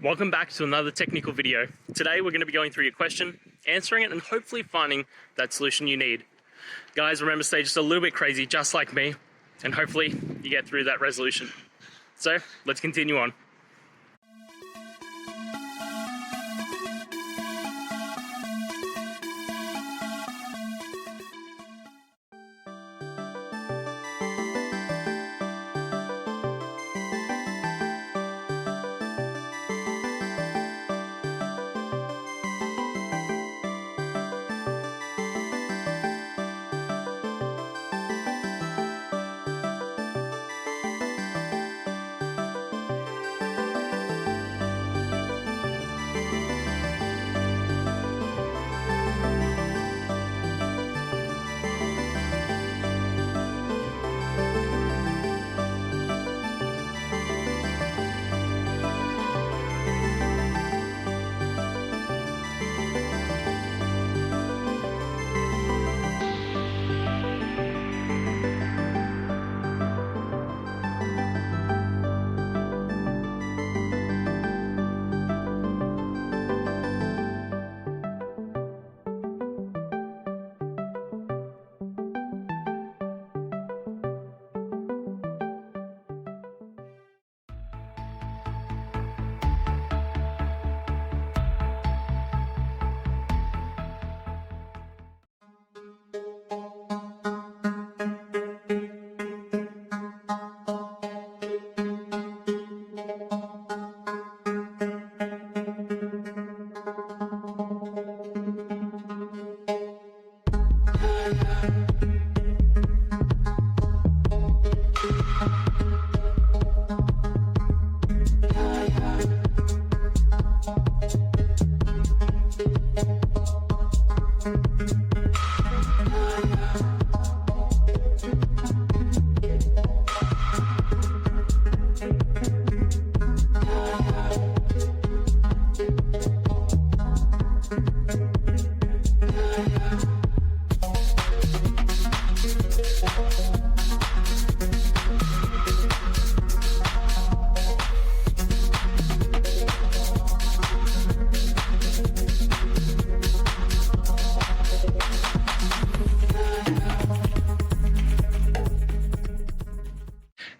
welcome back to another technical video. Today we're going to be going through your question, answering it, and hopefully finding that solution you need. Guys, remember, stay just a little bit crazy, just like me, and hopefully you get through that resolution. So let's continue on.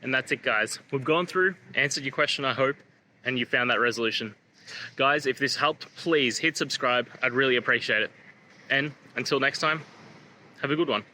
And that's it, guys. We've gone through, answered your question, I hope, and you found that resolution. Guys, if this helped, please hit subscribe. I'd really appreciate it. And until next time, have a good one.